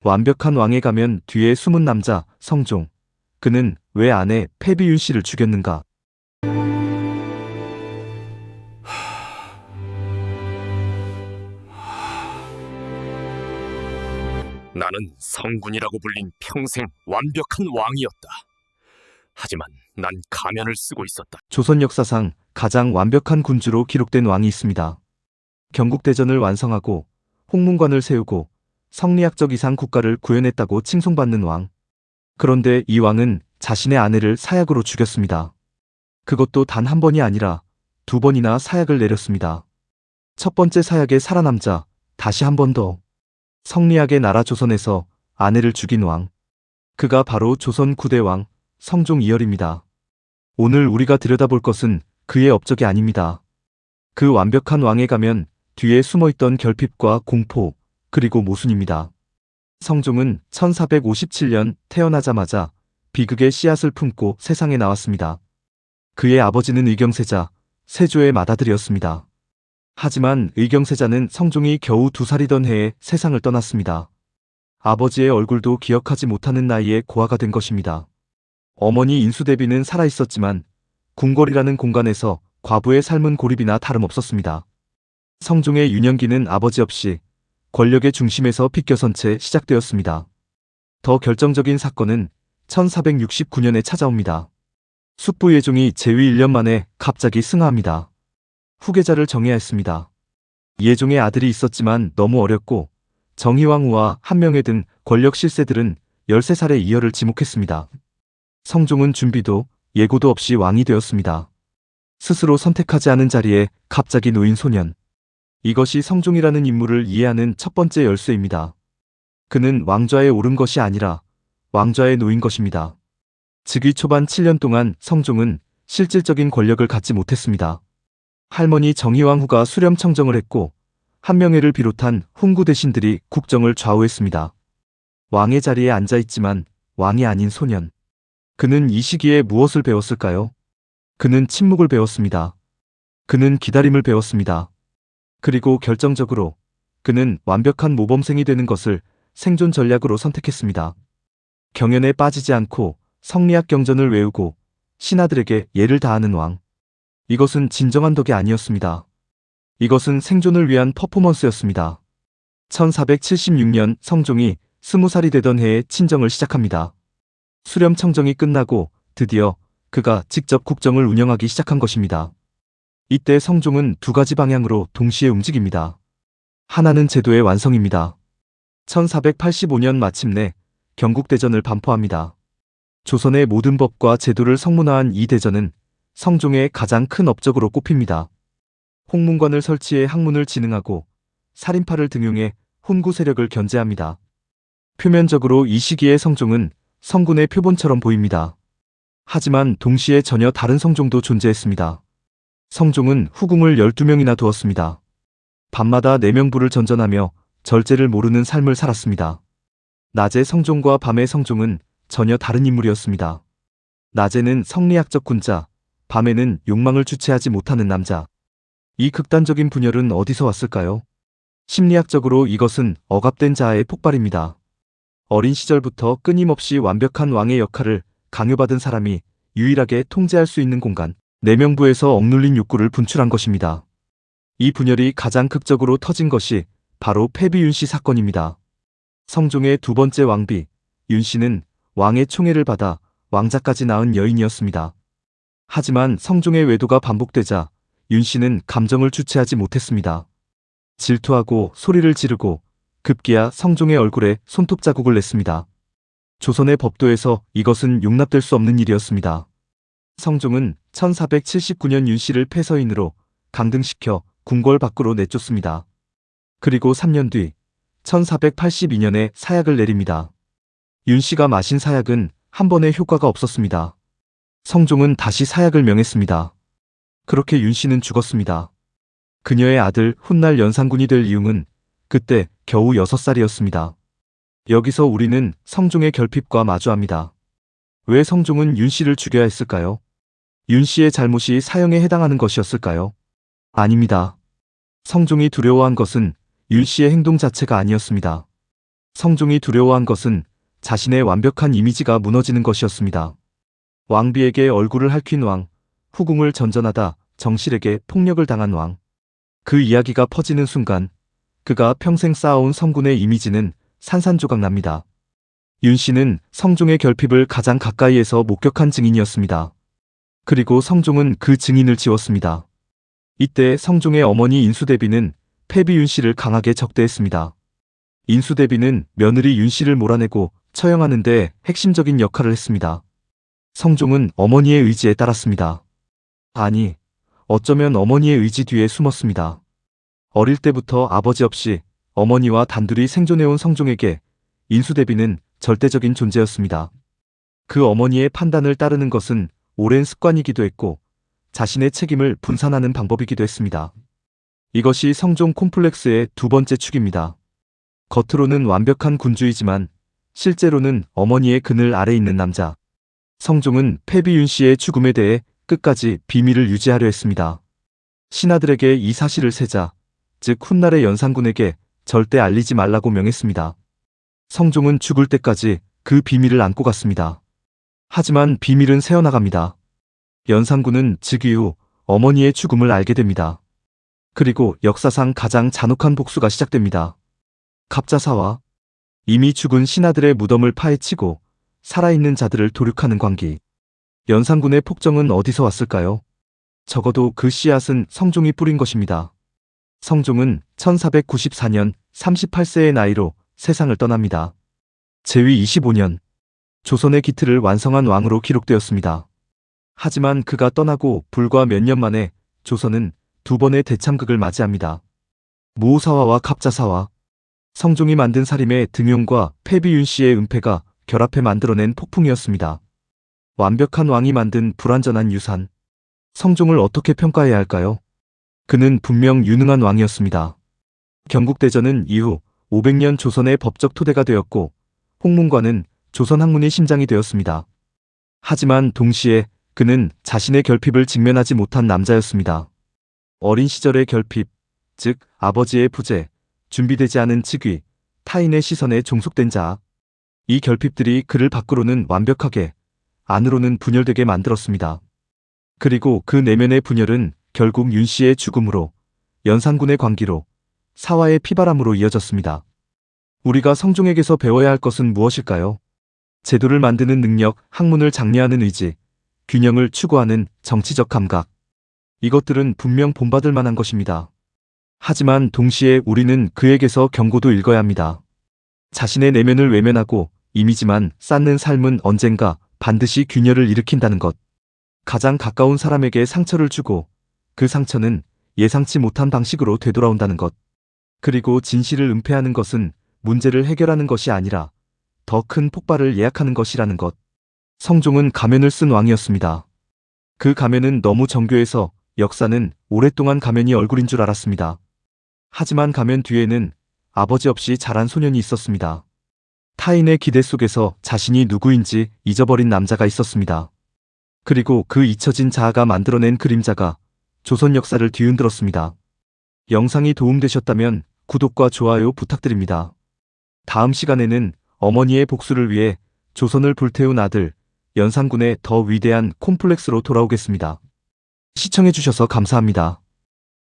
완벽한 왕에 가면 뒤에 숨은 남자 성종. 그는 왜 아내 패비윤 씨를 죽였는가? 나는 성군이라고 불린 평생 완벽한 왕이었다. 하지만 난 가면을 쓰고 있었다. 조선 역사상 가장 완벽한 군주로 기록된 왕이 있습니다. 경국대전을 완성하고 홍문관을 세우고 성리학적 이상 국가를 구현했다고 칭송받는 왕. 그런데 이 왕은 자신의 아내를 사약으로 죽였습니다. 그것도 단 한 번이 아니라 두 번이나 사약을 내렸습니다. 첫 번째 사약에 살아남자 다시 한 번 더. 성리학의 나라 조선에서 아내를 죽인 왕. 그가 바로 조선 9대 왕 성종 이열입니다. 오늘 우리가 들여다볼 것은 그의 업적이 아닙니다. 그 완벽한 왕에 가면 뒤에 숨어있던 결핍과 공포, 그리고 모순입니다. 성종은 1457년 태어나자마자 비극의 씨앗을 품고 세상에 나왔습니다. 그의 아버지는 의경세자, 세조의 맏아들이었습니다. 하지만 의경세자는 성종이 겨우 2살이던 해에 세상을 떠났습니다. 아버지의 얼굴도 기억하지 못하는 나이에 고아가 된 것입니다. 어머니 인수대비는 살아있었지만 궁궐이라는 공간에서 과부의 삶은 고립이나 다름없었습니다. 성종의 유년기는 아버지 없이 권력의 중심에서 비껴선 채 시작되었습니다. 더 결정적인 사건은 1469년에 찾아옵니다. 숙부 예종이 재위 1년 만에 갑자기 승하합니다. 후계자를 정해야 했습니다. 예종의 아들이 있었지만 너무 어렸고 정희왕후와 한명회 등 권력 실세들은 13살에 이열을 지목했습니다. 성종은 준비도 예고도 없이 왕이 되었습니다. 스스로 선택하지 않은 자리에 갑자기 놓인 소년. 이것이 성종이라는 인물을 이해하는 첫 번째 열쇠입니다. 그는 왕좌에 오른 것이 아니라 왕좌에 놓인 것입니다. 즉위 초반 7년 동안 성종은 실질적인 권력을 갖지 못했습니다. 할머니 정희왕후가 수렴청정을 했고 한명회를 비롯한 훈구 대신들이 국정을 좌우했습니다. 왕의 자리에 앉아있지만 왕이 아닌 소년. 그는 이 시기에 무엇을 배웠을까요? 그는 침묵을 배웠습니다. 그는 기다림을 배웠습니다. 그리고 결정적으로 그는 완벽한 모범생이 되는 것을 생존 전략으로 선택했습니다. 경연에 빠지지 않고 성리학 경전을 외우고 신하들에게 예를 다하는 왕. 이것은 진정한 덕이 아니었습니다. 이것은 생존을 위한 퍼포먼스였습니다. 1476년 성종이 20살이 되던 해에 친정을 시작합니다. 수렴청정이 끝나고 드디어 그가 직접 국정을 운영하기 시작한 것입니다. 이때 성종은 두 가지 방향으로 동시에 움직입니다. 하나는 제도의 완성입니다. 1485년 마침내 경국대전을 반포합니다. 조선의 모든 법과 제도를 성문화한 이 대전은 성종의 가장 큰 업적으로 꼽힙니다. 홍문관을 설치해 학문을 진흥하고 살인파를 등용해 훈구 세력을 견제합니다. 표면적으로 이 시기의 성종은 성군의 표본처럼 보입니다. 하지만 동시에 전혀 다른 성종도 존재했습니다. 성종은 후궁을 12명이나 두었습니다. 밤마다 4명부를 전전하며 절제를 모르는 삶을 살았습니다. 낮의 성종과 밤의 성종은 전혀 다른 인물이었습니다. 낮에는 성리학적 군자, 밤에는 욕망을 주체하지 못하는 남자. 이 극단적인 분열은 어디서 왔을까요? 심리학적으로 이것은 억압된 자아의 폭발입니다. 어린 시절부터 끊임없이 완벽한 왕의 역할을 강요받은 사람이 유일하게 통제할 수 있는 공간, 내명부에서 억눌린 욕구를 분출한 것입니다. 이 분열이 가장 극적으로 터진 것이 바로 패비윤 씨 사건입니다. 성종의 두 번째 왕비, 윤 씨는 왕의 총애를 받아 왕자까지 낳은 여인이었습니다. 하지만 성종의 외도가 반복되자 윤 씨는 감정을 주체하지 못했습니다. 질투하고 소리를 지르고 급기야 성종의 얼굴에 손톱 자국을 냈습니다. 조선의 법도에서 이것은 용납될 수 없는 일이었습니다. 성종은 1479년 윤 씨를 폐서인으로 강등시켜 궁궐 밖으로 내쫓습니다. 그리고 3년 뒤 1482년에 사약을 내립니다. 윤 씨가 마신 사약은 한 번에 효과가 없었습니다. 성종은 다시 사약을 명했습니다. 그렇게 윤 씨는 죽었습니다. 그녀의 아들 훗날 연산군이 될 이웅은 그때 겨우 6살이었습니다. 여기서 우리는 성종의 결핍과 마주합니다. 왜 성종은 윤 씨를 죽여야 했을까요? 윤 씨의 잘못이 사형에 해당하는 것이었을까요? 아닙니다. 성종이 두려워한 것은 윤 씨의 행동 자체가 아니었습니다. 성종이 두려워한 것은 자신의 완벽한 이미지가 무너지는 것이었습니다. 왕비에게 얼굴을 핥힌 왕, 후궁을 전전하다 정실에게 폭력을 당한 왕. 그 이야기가 퍼지는 순간 그가 평생 쌓아온 성군의 이미지는 산산조각납니다. 윤 씨는 성종의 결핍을 가장 가까이에서 목격한 증인이었습니다. 그리고 성종은 그 증인을 지웠습니다. 이때 성종의 어머니 인수대비는 패비 윤 씨를 강하게 적대했습니다. 인수대비는 며느리 윤 씨를 몰아내고 처형하는 데 핵심적인 역할을 했습니다. 성종은 어머니의 의지에 따랐습니다. 아니, 어쩌면 어머니의 의지 뒤에 숨었습니다. 어릴 때부터 아버지 없이 어머니와 단둘이 생존해온 성종에게 인수대비는 절대적인 존재였습니다. 그 어머니의 판단을 따르는 것은 오랜 습관이기도 했고 자신의 책임을 분산하는 방법이기도 했습니다. 이것이 성종 콤플렉스의 두 번째 축입니다. 겉으로는 완벽한 군주이지만 실제로는 어머니의 그늘 아래 있는 남자. 성종은 패비 윤 씨의 죽음에 대해 끝까지 비밀을 유지하려 했습니다. 신하들에게 이 사실을 세자, 즉 훗날의 연산군에게 절대 알리지 말라고 명했습니다. 성종은 죽을 때까지 그 비밀을 안고 갔습니다. 하지만 비밀은 새어나갑니다. 연산군은 즉위 후 어머니의 죽음을 알게 됩니다. 그리고 역사상 가장 잔혹한 복수가 시작됩니다. 갑자사와 이미 죽은 신하들의 무덤을 파헤치고 살아있는 자들을 도륙하는 광기. 연산군의 폭정은 어디서 왔을까요? 적어도 그 씨앗은 성종이 뿌린 것입니다. 성종은 1494년 38세의 나이로 세상을 떠납니다. 제위 25년, 조선의 기틀을 완성한 왕으로 기록되었습니다. 하지만 그가 떠나고 불과 몇 년 만에 조선은 두 번의 대참극을 맞이합니다. 무오사화와 갑자사화. 성종이 만든 살림의 등용과 패비 윤 씨의 은폐가 결합해 만들어낸 폭풍이었습니다. 완벽한 왕이 만든 불완전한 유산. 성종을 어떻게 평가해야 할까요? 그는 분명 유능한 왕이었습니다. 경국대전은 이후 500년 조선의 법적 토대가 되었고 홍문관은 조선 학문의 심장이 되었습니다. 하지만 동시에 그는 자신의 결핍을 직면하지 못한 남자였습니다. 어린 시절의 결핍, 즉 아버지의 부재, 준비되지 않은 직위, 타인의 시선에 종속된 자아. 이 결핍들이 그를 밖으로는 완벽하게, 안으로는 분열되게 만들었습니다. 그리고 그 내면의 분열은 결국 윤 씨의 죽음으로, 연산군의 광기로, 사화의 피바람으로 이어졌습니다. 우리가 성종에게서 배워야 할 것은 무엇일까요? 제도를 만드는 능력, 학문을 장려하는 의지, 균형을 추구하는 정치적 감각. 이것들은 분명 본받을 만한 것입니다. 하지만 동시에 우리는 그에게서 경고도 읽어야 합니다. 자신의 내면을 외면하고 이미지만 쌓는 삶은 언젠가 반드시 균열을 일으킨다는 것. 가장 가까운 사람에게 상처를 주고 그 상처는 예상치 못한 방식으로 되돌아온다는 것. 그리고 진실을 은폐하는 것은 문제를 해결하는 것이 아니라 더 큰 폭발을 예약하는 것이라는 것. 성종은 가면을 쓴 왕이었습니다. 그 가면은 너무 정교해서 역사는 오랫동안 가면이 얼굴인 줄 알았습니다. 하지만 가면 뒤에는 아버지 없이 자란 소년이 있었습니다. 타인의 기대 속에서 자신이 누구인지 잊어버린 남자가 있었습니다. 그리고 그 잊혀진 자아가 만들어낸 그림자가 조선 역사를 뒤흔들었습니다. 영상이 도움되셨다면 구독과 좋아요 부탁드립니다. 다음 시간에는 어머니의 복수를 위해 조선을 불태운 아들 연산군의 더 위대한 콤플렉스로 돌아오겠습니다. 시청해주셔서 감사합니다.